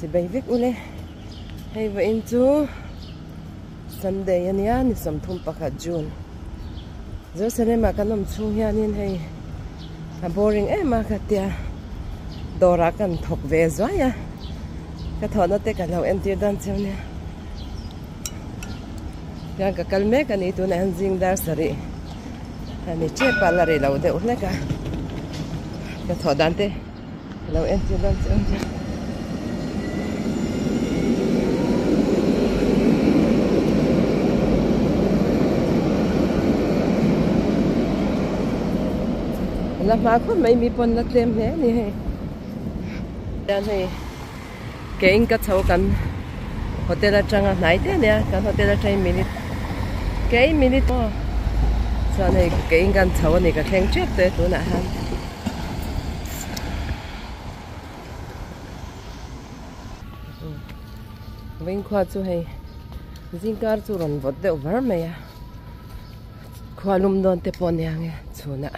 chỉ bay vít ule hay vậy chú Sunday anh ya ni som thum pakhat June giờ sẽ mà cái nôm chung ya nên hay boring mà cái tia dawrah kan thawk ve zoi ya ka thona te ka lo entir dan chune yang ka kalme ka ni tu na hanjing dar sari ani che palare lo de ule ka thodan te lo entir dan chune là mà có mấy mi pon là tem thế này dan này cái anh cái cháu cần hotel là trang này thế nè cái hotel là trang minute cái minute thôi cho này cái anh cái cháu này cái khen chết đấy tụi nãy han vinh khoa chú hay zin car chú ron vót đeo vár mày à khoa lum don te pon yang à chú nãy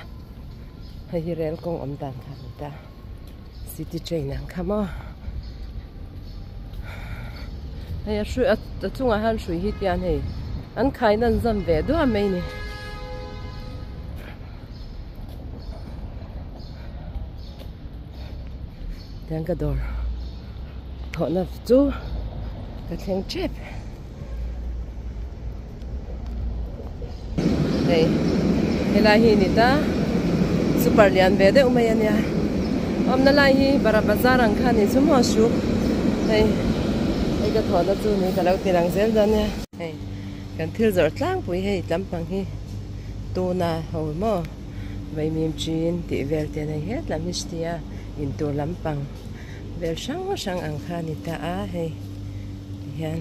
hay rel kong om dan kha ta city train ang khama hay shui at chunga han shui hi tian hei an khai nan zam ve do mai ni tiang ka dor tho na chu ka theng chep hey helai hi ni ta super lian ve de umayan ya om na lai hi bara bazar ang khan ni sumo shu hey ai ka thoda chu ni kalau tirang zel dan ya hey kan thil zor tlang pui hey tlampang hi tu na ho mo vai mim chin ti vel te nei het lam histia in tu lampang vel sang ang khan ni ta a hey yan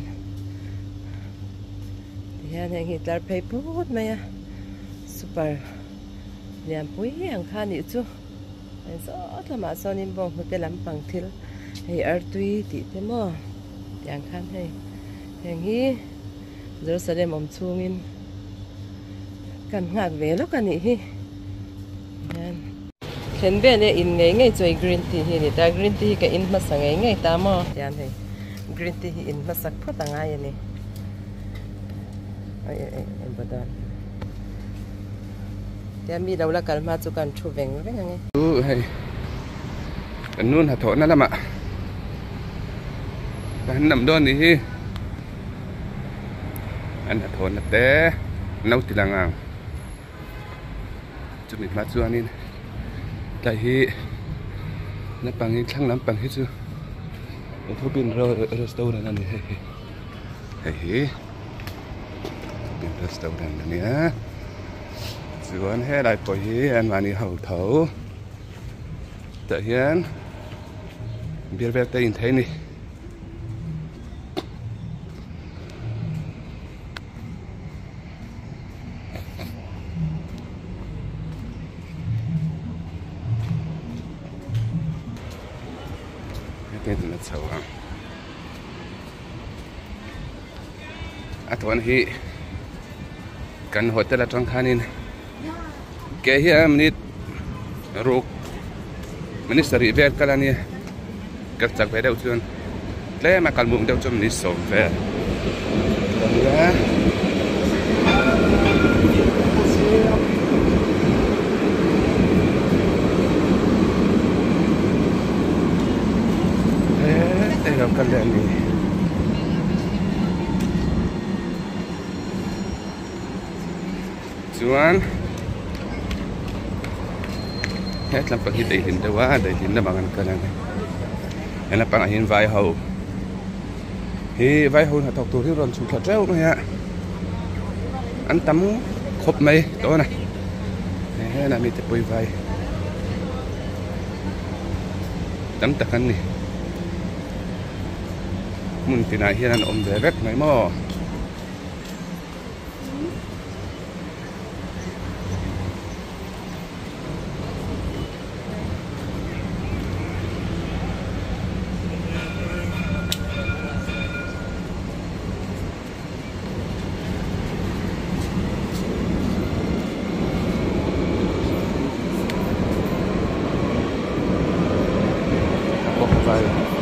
heng hi tar phei put maya super lian pui ang khan ni chu ai zo tlama sonin bong hotel lampang thil hei artui ti te mo tiang khan hei heng hi Jerusalem om chungin kan ngak ve lo kan ni hi yan ken be le in ngei choi green tea hi ni ta green tea ka in ma sangai ngei ta mo yan hei green tea hi in ma sak phot anga ya ni ai badan ya mi đâu là cần mà chú cần chụp về với nghe hay nun hạt thổ nó lắm ạ anh nằm đôn đi anh hạt thổ là té nấu thì là ngang chụp mình mắt chú anh đi tại hi nó bằng như thăng lắm bằng hết chưa nó thôi pin rồi restaurant này hay pin restaurant này nhá Zuan he lại bồi hi anh mà đi hậu thấu tự nhiên biết về tên thế này tên là sầu à tuần hi cần hotel là trong khanin cái hiểm nít ruột mình sẽ về cái là này các chắc về đâu chưa lấy mà cần bụng đâu cho mình sống về đây là cái đèn này Juan hết làm bằng cái hình đâu á để hình nó bằng cái này này là bằng hình vai hậu thì vai hậu là thọc tủ thì rồi sụt thật treo nữa hả anh tắm khop mây đó này này là mình tập bơi vai tắm tắc anh này muốn thì này hiện là ôm về vét máy mò vai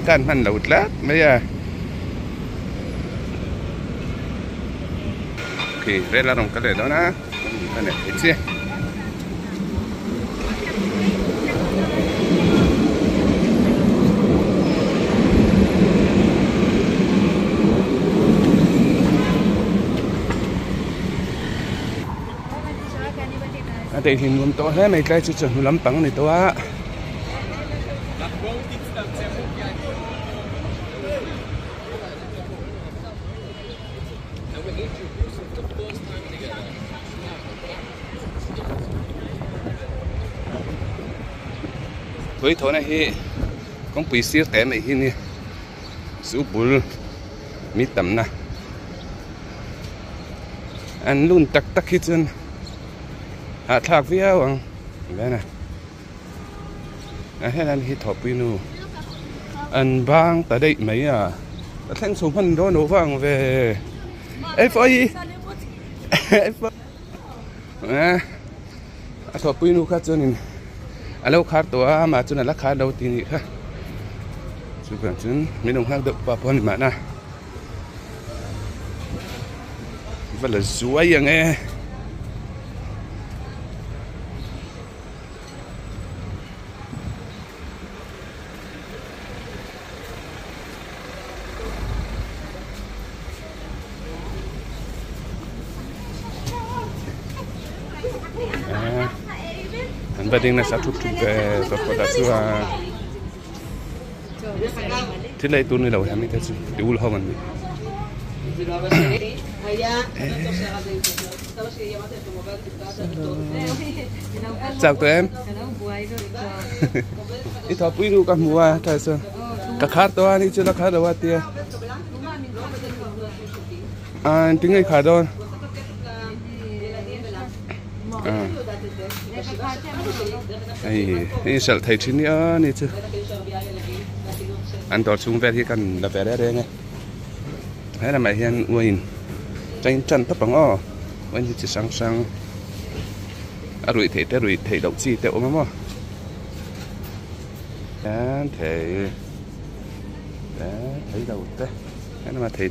can man lâu lát mấy à ok đây là đồng cái này đó nè cái này thấy chưa đây thì muốn to hết mấy cái chứ chẳng lắm bằng này to á với thôi này thì cũng bị siêu té này thì nè số bùn mít tầm nè anh luôn tắc tắc hết chân thạc với ông đây nè hết anh hít thở pinu anh bang tại đây mấy à thanh số phân đó nổ vang về ấy phải ấy phải thở pinu khác cho nên alo khácตัวmà cho nên là khác đầu tiên khác chú bạn chúng mình đồng hàng được bà con mà nè vẫn là suối vậy nghe và tiếng này sẽ chụp về tập của đại sư thế này tôi nói đầu em thấy chứ đủ lâu mình chào tụi em ít thọ quý đủ cả mùa thay sao cả khát to đi chưa là khát đâu tia tiếng người khát đâu ai sợ thầy chín nữa nè chứ anh tỏ xuống về thì cần là về đây nghe thế là mày hiện uயின் tranh chân tấp bằng ó uயின் chỉ sang rồi thầy động chi tẹo mà mò đó thầy đầu thế thế là thầy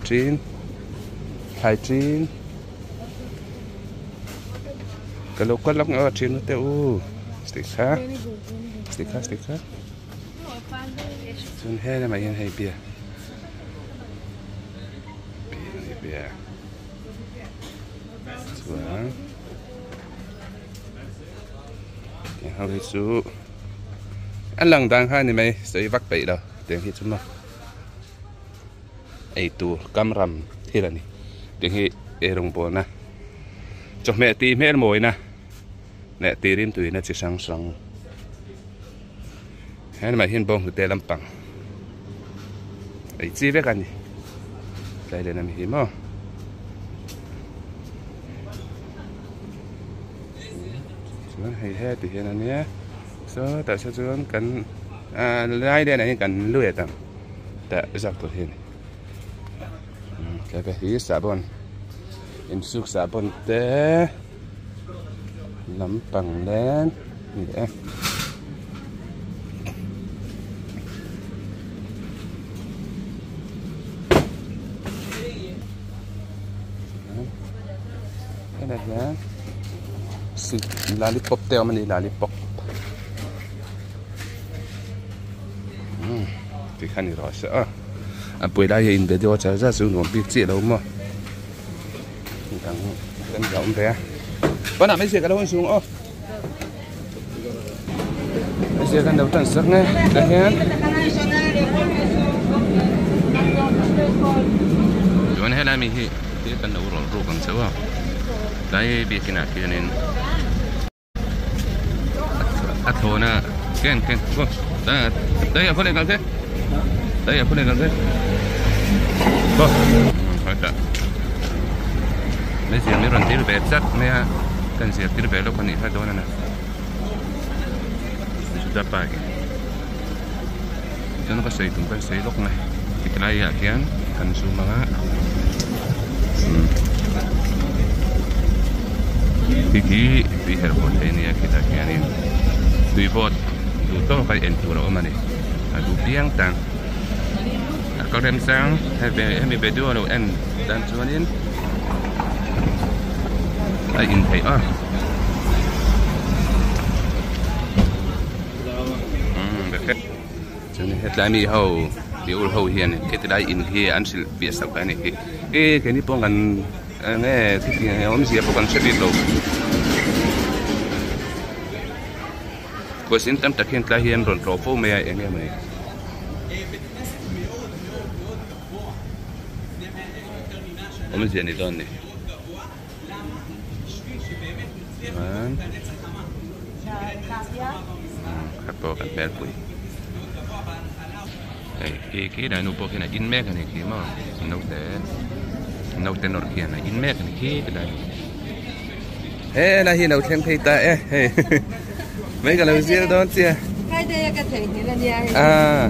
chín cái lô quất lóc ngõ trên nó teo stick khác chân he là mày hay bia xuống cái hao đi xuống anh lần đang hai này mày sẽ vắt bậy đâu tiếng hít chúng nó ấy tu cam rầm thế là nè tiếng hít ấy đồng bộ nè cho mẹ tí mẹ mồi nè nè tí đến tuổi nó chỉ sang hay mà hiên bông tê làm bằng ấy chi biết anh gì đây là mình hiếm không xuống hay he thì hiện là nhé số tại sao xuống cần lai đây này cần lưỡi tầm tại giặc tuổi hiện cái hí xả bồn in suốt xả bồn té lắm bằng lên như thế cái này nhá sự lollipop teo mình đi lollipop thì khăn thì rồi sợ buổi đây hiện để cho cháu ra sử dụng biết gì đâu mà cần rộng thế bữa nào mấy xe cái đâu xuống ô mấy xe cái đầu tận sắc nghe đây nhé chuyện hay là mình thì cần đầu rồi còn xấu không đây biết cái nào kia nên thôi nè kén đây là phun lên thế đây là phun lên thế phải cả mấy xe mấy lần tiêu về rất mấy cần xe tiêu về lúc còn ít hai đôi nè sudah phải cho nó có xây tụng cái xây lúc này thì cái này là kén cần su mà Kiki di herbon ini ya kita kianin dui bot du to kai en tu ro mani adu piang tang có đem sang hay về em về đua đâu em đang cho nên ai in thấy à được cho nên hết lại mi hầu điều hầu hiền cái đại in kia anh sẽ biết sao cái này cái này phongกันnghe cái gì ông sẽ phongกันsẽ biết đâuก็สินตั้มตะเคียนกลายเฮียนรอนโตโฟเมียเองเนี่ยมันผมไม่เสียในตอนนี้มันขัดต่อกันแปดปุยไอ้กี่ได้นูโปกินอินแม่กันนี่กี่มั้งนูแต่นอร์เกียนอินแม่กันนี่กี่ได้เฮ้ยนะฮีนูเทมเพย์ตาเฮ้mấy cái lời riêng đó chưa? Cái đây cái thể này là nhà. À.